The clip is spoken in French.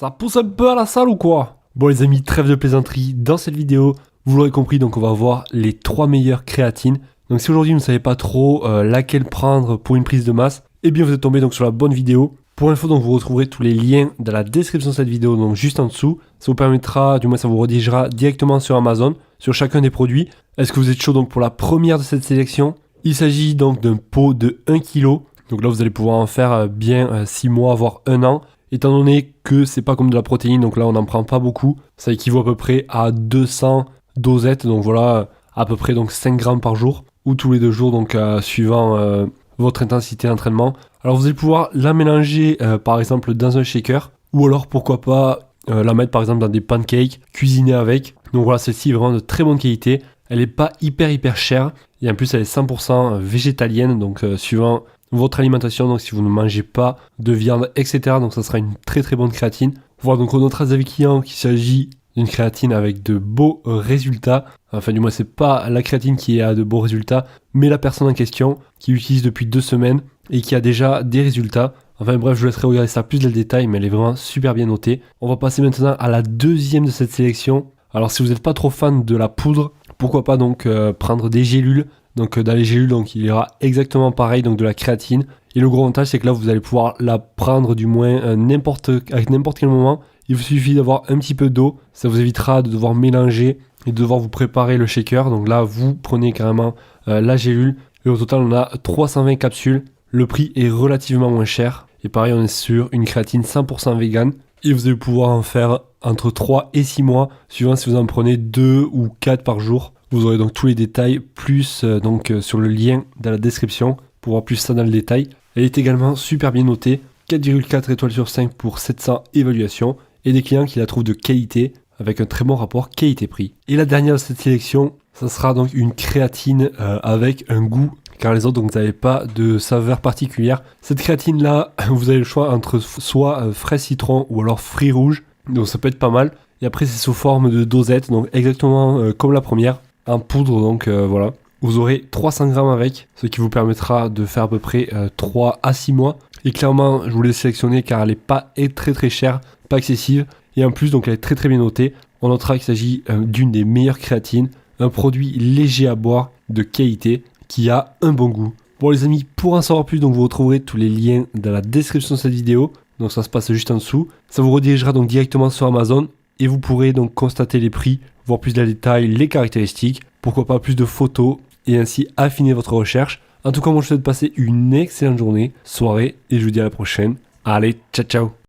Ça pousse un peu à la salle ou quoi? Bon les amis, trêve de plaisanterie, dans cette vidéo, vous l'aurez compris, donc on va voir les 3 meilleures créatines. Donc si aujourd'hui vous ne savez pas trop laquelle prendre pour une prise de masse, eh bien vous êtes tombé donc sur la bonne vidéo. Pour info, donc vous retrouverez tous les liens dans la description de cette vidéo, donc juste en dessous. Ça vous permettra, du moins ça vous redirigera directement sur Amazon, sur chacun des produits. Est-ce que vous êtes chaud donc pour la première de cette sélection? Il s'agit donc d'un pot de 1 kg. Donc là vous allez pouvoir en faire bien 6 mois, voire 1 an. Étant donné que c'est pas comme de la protéine, donc là on n'en prend pas beaucoup, ça équivaut à peu près à 200 dosettes, donc voilà, à peu près donc 5 grammes par jour, ou tous les 2 jours, donc suivant votre intensité d'entraînement. Alors vous allez pouvoir la mélanger par exemple dans un shaker, ou alors pourquoi pas la mettre par exemple dans des pancakes, cuisiner avec. Donc voilà, celle-ci est vraiment de très bonne qualité, elle n'est pas hyper chère, et en plus elle est 100% végétalienne, donc suivant votre alimentation, donc si vous ne mangez pas de viande, etc. Donc ça sera une très bonne créatine. Voilà, donc on notera des avis clients qu'il s'agit d'une créatine avec de beaux résultats. Enfin du moins c'est pas la créatine qui a de beaux résultats, mais la personne en question qui l'utilise depuis 2 semaines et qui a déjà des résultats. Enfin bref, je vous laisserai regarder ça plus dans le détail, mais elle est vraiment super bien notée. On va passer maintenant à la deuxième de cette sélection. Alors si vous n'êtes pas trop fan de la poudre, pourquoi pas donc prendre des gélules. Donc dans les gélules, donc, il y aura exactement pareil, donc de la créatine. Et le gros avantage, c'est que là, vous allez pouvoir la prendre du moins avec n'importe quel moment. Il vous suffit d'avoir un petit peu d'eau. Ça vous évitera de devoir mélanger et de devoir vous préparer le shaker. Donc là, vous prenez carrément la gélule. Et au total, on a 320 capsules. Le prix est relativement moins cher. Et pareil, on est sur une créatine 100% vegan. Et vous allez pouvoir en faire entre 3 et 6 mois, suivant si vous en prenez 2 ou 4 par jour. Vous aurez donc tous les détails, plus sur le lien dans la description, pour voir plus ça dans le détail. Elle est également super bien notée, 4,4 étoiles sur 5 pour 700 évaluations, et des clients qui la trouvent de qualité, avec un très bon rapport qualité-prix. Et la dernière de cette sélection, ça sera donc une créatine avec un goût, car les autres, donc vous n'avez pas de saveur particulière. Cette créatine-là, vous avez le choix entre soit fraise citron ou alors fruits rouges, donc ça peut être pas mal. Et après, c'est sous forme de dosette, donc exactement comme la première. En poudre, donc voilà. Vous aurez 300 grammes avec, ce qui vous permettra de faire à peu près 3 à 6 mois. Et clairement, je vous l'ai sélectionné car elle n'est pas très chère, pas excessive. Et en plus, donc elle est très bien notée. On notera qu'il s'agit d'une des meilleures créatines, un produit léger à boire, de qualité, qui a un bon goût. Bon les amis, pour en savoir plus, donc vous retrouverez tous les liens dans la description de cette vidéo. Donc ça se passe juste en dessous. Ça vous redirigera donc directement sur Amazon. Et vous pourrez donc constater les prix, voir plus de détails, les caractéristiques, pourquoi pas plus de photos, et ainsi affiner votre recherche. En tout cas, moi je vous souhaite de passer une excellente journée, soirée, et je vous dis à la prochaine. Allez, ciao ciao!